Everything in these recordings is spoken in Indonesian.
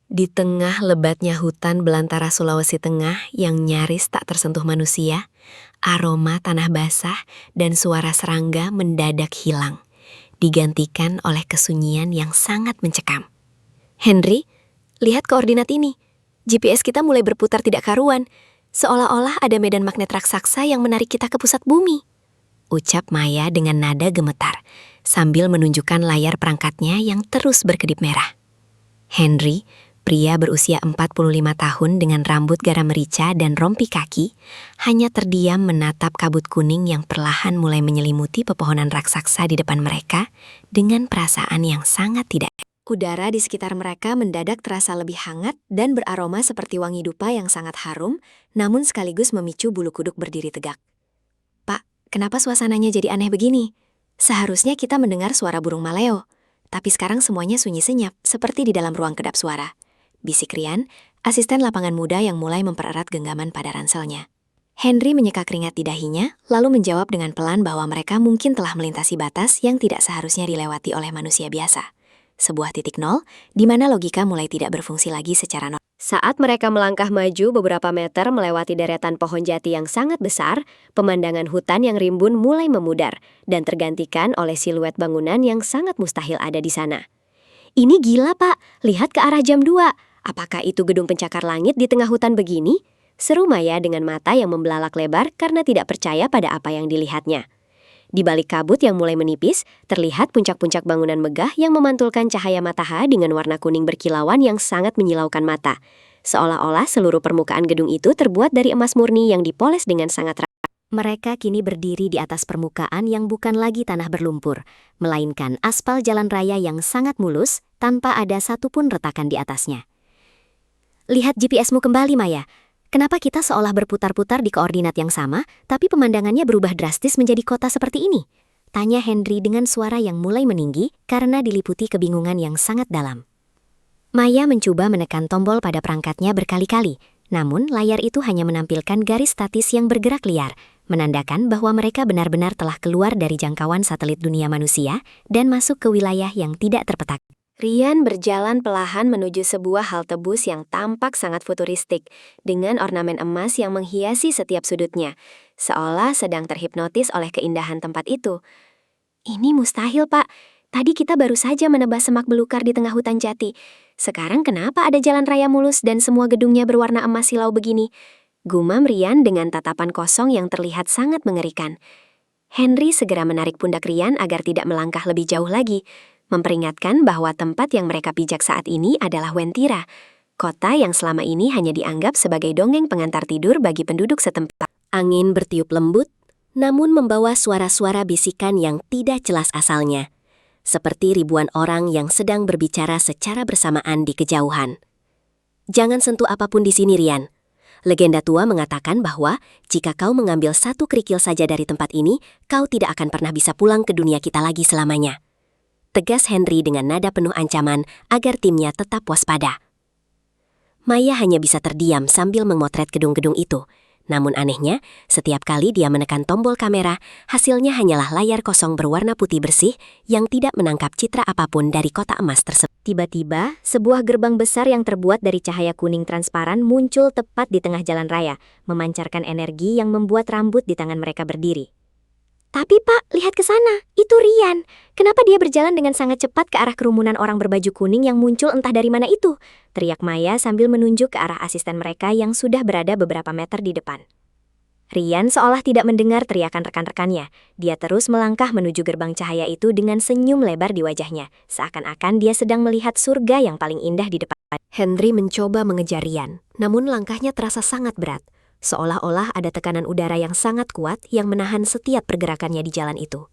Di tengah lebatnya hutan belantara Sulawesi Tengah yang nyaris tak tersentuh manusia, aroma tanah basah dan suara serangga mendadak hilang, digantikan oleh kesunyian yang sangat mencekam. Henry, lihat koordinat ini. GPS kita mulai berputar tidak karuan, seolah-olah ada medan magnet raksasa yang menarik kita ke pusat bumi. Ucap Maya dengan nada gemetar, sambil menunjukkan layar perangkatnya yang terus berkedip merah. Henry, pria berusia 45 tahun dengan rambut garam merica dan rompi kaki, hanya terdiam menatap kabut kuning yang perlahan mulai menyelimuti pepohonan raksasa di depan mereka dengan perasaan yang sangat tidak. Udara di sekitar mereka mendadak terasa lebih hangat dan beraroma seperti wangi dupa yang sangat harum, namun sekaligus memicu bulu kuduk berdiri tegak. Pak, kenapa suasananya jadi aneh begini? Seharusnya kita mendengar suara burung maleo. Tapi sekarang semuanya sunyi senyap, seperti di dalam ruang kedap suara. Bisik Rian, asisten lapangan muda yang mulai mempererat genggaman pada ranselnya. Henry menyeka keringat di dahinya, lalu menjawab dengan pelan bahwa mereka mungkin telah melintasi batas yang tidak seharusnya dilewati oleh manusia biasa. Sebuah titik nol, di mana logika mulai tidak berfungsi lagi secara normal. Saat mereka melangkah maju beberapa meter melewati deretan pohon jati yang sangat besar, pemandangan hutan yang rimbun mulai memudar dan tergantikan oleh siluet bangunan yang sangat mustahil ada di sana. Ini gila, Pak. Lihat ke arah jam 2. Apakah itu gedung pencakar langit di tengah hutan begini? Seru Maya dengan mata yang membelalak lebar karena tidak percaya pada apa yang dilihatnya. Di balik kabut yang mulai menipis, terlihat puncak-puncak bangunan megah yang memantulkan cahaya matahari dengan warna kuning berkilauan yang sangat menyilaukan mata. Seolah-olah seluruh permukaan gedung itu terbuat dari emas murni yang dipoles dengan sangat rapi. Mereka kini berdiri di atas permukaan yang bukan lagi tanah berlumpur, melainkan aspal jalan raya yang sangat mulus tanpa ada satupun retakan di atasnya. Lihat GPS-mu kembali, Maya. Kenapa kita seolah berputar-putar di koordinat yang sama, tapi pemandangannya berubah drastis menjadi kota seperti ini? Tanya Henry dengan suara yang mulai meninggi karena diliputi kebingungan yang sangat dalam. Maya mencoba menekan tombol pada perangkatnya berkali-kali, namun layar itu hanya menampilkan garis statis yang bergerak liar, menandakan bahwa mereka benar-benar telah keluar dari jangkauan satelit dunia manusia dan masuk ke wilayah yang tidak terpetak. Rian berjalan perlahan menuju sebuah halte bus yang tampak sangat futuristik, dengan ornamen emas yang menghiasi setiap sudutnya, seolah sedang terhipnotis oleh keindahan tempat itu. Ini mustahil, Pak. Tadi kita baru saja menebas semak belukar di tengah hutan jati. Sekarang kenapa ada jalan raya mulus dan semua gedungnya berwarna emas silau begini? Gumam Rian dengan tatapan kosong yang terlihat sangat mengerikan. Henry segera menarik pundak Rian agar tidak melangkah lebih jauh lagi, memperingatkan bahwa tempat yang mereka pijak saat ini adalah Wentira, kota yang selama ini hanya dianggap sebagai dongeng pengantar tidur bagi penduduk setempat. Angin bertiup lembut, namun membawa suara-suara bisikan yang tidak jelas asalnya, seperti ribuan orang yang sedang berbicara secara bersamaan di kejauhan. Jangan sentuh apapun di sini, Rian. Legenda tua mengatakan bahwa jika kau mengambil satu kerikil saja dari tempat ini, kau tidak akan pernah bisa pulang ke dunia kita lagi selamanya. Tegas Henry dengan nada penuh ancaman agar timnya tetap waspada. Maya hanya bisa terdiam sambil memotret gedung-gedung itu. Namun anehnya, setiap kali dia menekan tombol kamera, hasilnya hanyalah layar kosong berwarna putih bersih yang tidak menangkap citra apapun dari kota emas tersebut. Tiba-tiba, sebuah gerbang besar yang terbuat dari cahaya kuning transparan muncul tepat di tengah jalan raya, memancarkan energi yang membuat rambut di tangan mereka berdiri. Tapi Pak, lihat ke sana, itu Rian. Kenapa dia berjalan dengan sangat cepat ke arah kerumunan orang berbaju kuning yang muncul entah dari mana itu? Teriak Maya sambil menunjuk ke arah asisten mereka yang sudah berada beberapa meter di depan. Rian seolah tidak mendengar teriakan rekan-rekannya. Dia terus melangkah menuju gerbang cahaya itu dengan senyum lebar di wajahnya, seakan-akan dia sedang melihat surga yang paling indah di depan. Henry mencoba mengejar Rian, namun langkahnya terasa sangat berat. Seolah-olah ada tekanan udara yang sangat kuat yang menahan setiap pergerakannya di jalan itu.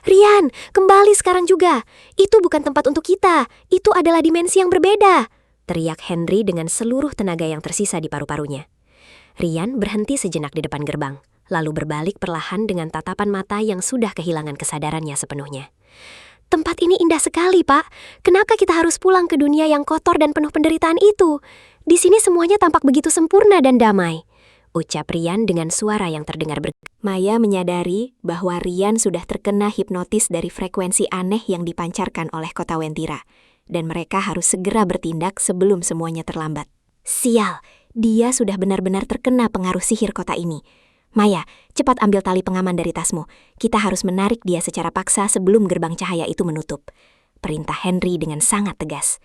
Rian, kembali sekarang juga. Itu bukan tempat untuk kita. Itu adalah dimensi yang berbeda. Teriak Henry dengan seluruh tenaga yang tersisa di paru-parunya. Rian berhenti sejenak di depan gerbang, lalu berbalik perlahan dengan tatapan mata yang sudah kehilangan kesadarannya sepenuhnya. Tempat ini indah sekali, Pak. Kenapa kita harus pulang ke dunia yang kotor dan penuh penderitaan itu? Di sini semuanya tampak begitu sempurna dan damai. Ucap Rian dengan suara yang terdengar Maya menyadari bahwa Rian sudah terkena hipnotis dari frekuensi aneh yang dipancarkan oleh kota Wentira. dan mereka harus segera bertindak sebelum semuanya terlambat. Sial, dia sudah benar-benar terkena pengaruh sihir kota ini. Maya, cepat ambil tali pengaman dari tasmu. Kita harus menarik dia secara paksa sebelum gerbang cahaya itu menutup. Perintah Henry dengan sangat tegas.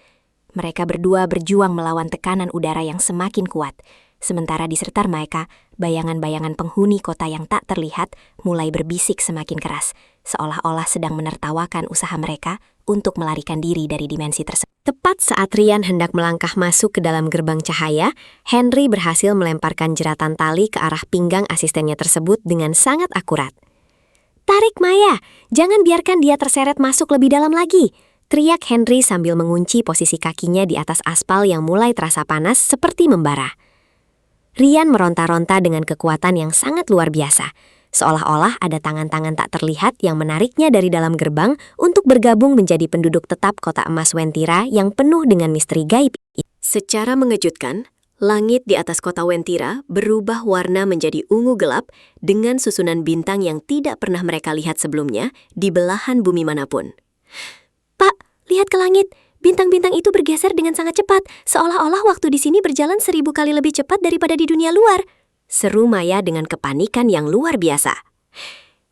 Mereka berdua berjuang melawan tekanan udara yang semakin kuat. Sementara di sekitar mereka, bayangan-bayangan penghuni kota yang tak terlihat mulai berbisik semakin keras, seolah-olah sedang menertawakan usaha mereka untuk melarikan diri dari dimensi tersebut. Tepat saat Rian hendak melangkah masuk ke dalam gerbang cahaya, Henry berhasil melemparkan jeratan tali ke arah pinggang asistennya tersebut dengan sangat akurat. "Tarik, Maya! Jangan biarkan dia terseret masuk lebih dalam lagi!" teriak Henry sambil mengunci posisi kakinya di atas aspal yang mulai terasa panas seperti membara. Rian meronta-ronta dengan kekuatan yang sangat luar biasa, seolah-olah ada tangan-tangan tak terlihat yang menariknya dari dalam gerbang untuk bergabung menjadi penduduk tetap kota emas Wentira yang penuh dengan misteri gaib. Secara mengejutkan, langit di atas kota Wentira berubah warna menjadi ungu gelap dengan susunan bintang yang tidak pernah mereka lihat sebelumnya di belahan bumi manapun. "Pak, lihat ke langit! Bintang-bintang itu bergeser dengan sangat cepat, seolah-olah waktu di sini berjalan 1000 kali lebih cepat daripada di dunia luar," seru Maya dengan kepanikan yang luar biasa.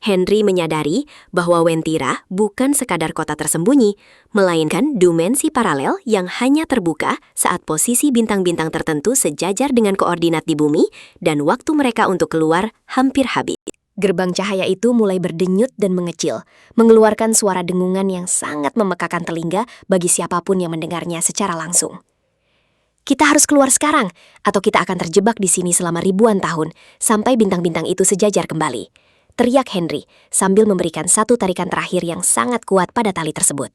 Henry menyadari bahwa Wentira bukan sekadar kota tersembunyi, melainkan dimensi paralel yang hanya terbuka saat posisi bintang-bintang tertentu sejajar dengan koordinat di bumi dan waktu mereka untuk keluar hampir habis. Gerbang cahaya itu mulai berdenyut dan mengecil, mengeluarkan suara dengungan yang sangat memekakan telinga bagi siapapun yang mendengarnya secara langsung. "Kita harus keluar sekarang, atau kita akan terjebak di sini selama ribuan tahun, sampai bintang-bintang itu sejajar kembali," teriak Henry sambil memberikan satu tarikan terakhir yang sangat kuat pada tali tersebut.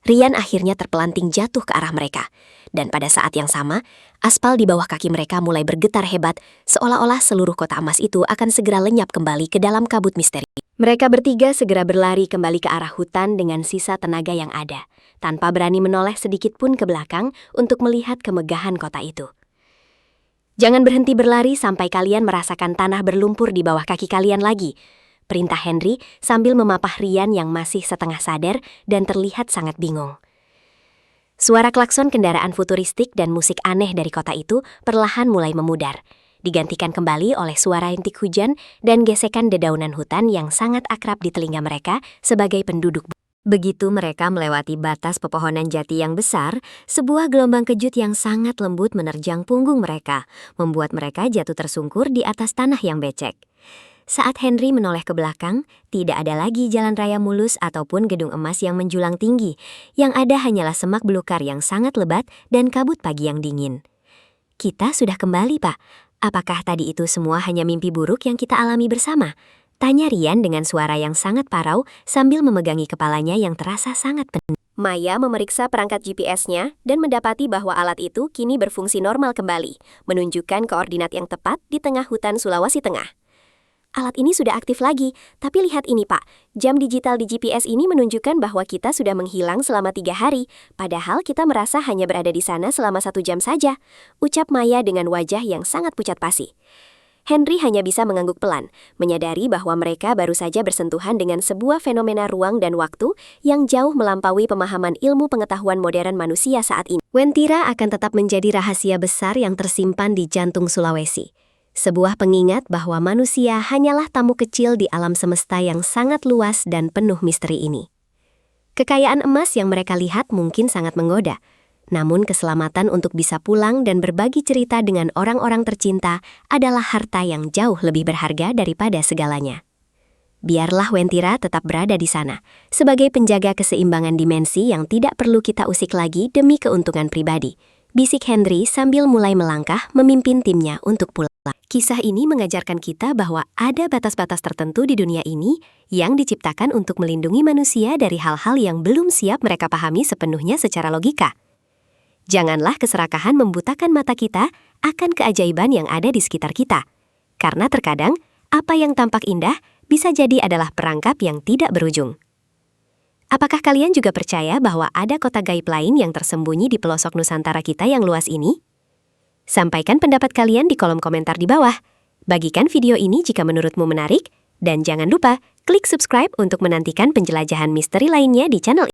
Rian akhirnya terpelanting jatuh ke arah mereka, dan pada saat yang sama, aspal di bawah kaki mereka mulai bergetar hebat, seolah-olah seluruh kota emas itu akan segera lenyap kembali ke dalam kabut misteri. Mereka bertiga segera berlari kembali ke arah hutan dengan sisa tenaga yang ada, tanpa berani menoleh sedikit pun ke belakang untuk melihat kemegahan kota itu. "Jangan berhenti berlari sampai kalian merasakan tanah berlumpur di bawah kaki kalian lagi," perintah Henry sambil memapah Rian yang masih setengah sadar dan terlihat sangat bingung. Suara klakson kendaraan futuristik dan musik aneh dari kota itu perlahan mulai memudar, digantikan kembali oleh suara rintik hujan dan gesekan dedaunan hutan yang sangat akrab di telinga mereka sebagai penduduk. Begitu mereka melewati batas pepohonan jati yang besar, sebuah gelombang kejut yang sangat lembut menerjang punggung mereka, membuat mereka jatuh tersungkur di atas tanah yang becek. Saat Henry menoleh ke belakang, tidak ada lagi jalan raya mulus ataupun gedung emas yang menjulang tinggi. Yang ada hanyalah semak belukar yang sangat lebat dan kabut pagi yang dingin. "Kita sudah kembali, Pak. Apakah tadi itu semua hanya mimpi buruk yang kita alami bersama?" tanya Rian dengan suara yang sangat parau sambil memegangi kepalanya yang terasa sangat pening. Maya memeriksa perangkat GPS-nya dan mendapati bahwa alat itu kini berfungsi normal kembali, menunjukkan koordinat yang tepat di tengah hutan Sulawesi Tengah. "Alat ini sudah aktif lagi, tapi lihat ini, Pak. Jam digital di GPS ini menunjukkan bahwa kita sudah menghilang selama 3 hari, padahal kita merasa hanya berada di sana selama 1 jam saja," ucap Maya dengan wajah yang sangat pucat pasi. Henry hanya bisa mengangguk pelan, menyadari bahwa mereka baru saja bersentuhan dengan sebuah fenomena ruang dan waktu yang jauh melampaui pemahaman ilmu pengetahuan modern manusia saat ini. Wentira akan tetap menjadi rahasia besar yang tersimpan di jantung Sulawesi. Sebuah pengingat bahwa manusia hanyalah tamu kecil di alam semesta yang sangat luas dan penuh misteri ini. Kekayaan emas yang mereka lihat mungkin sangat menggoda, namun keselamatan untuk bisa pulang dan berbagi cerita dengan orang-orang tercinta adalah harta yang jauh lebih berharga daripada segalanya. Biarlah Wentira tetap berada di sana, sebagai penjaga keseimbangan dimensi yang tidak perlu kita usik lagi demi keuntungan pribadi, bisik Henry sambil mulai melangkah memimpin timnya untuk pulang. Kisah ini mengajarkan kita bahwa ada batas-batas tertentu di dunia ini yang diciptakan untuk melindungi manusia dari hal-hal yang belum siap mereka pahami sepenuhnya secara logika. Janganlah keserakahan membutakan mata kita akan keajaiban yang ada di sekitar kita. Karena terkadang, apa yang tampak indah bisa jadi adalah perangkap yang tidak berujung. Apakah kalian juga percaya bahwa ada kota gaib lain yang tersembunyi di pelosok Nusantara kita yang luas ini? Sampaikan pendapat kalian di kolom komentar di bawah. Bagikan video ini jika menurutmu menarik, dan jangan lupa klik subscribe untuk menantikan penjelajahan misteri lainnya di channel ini.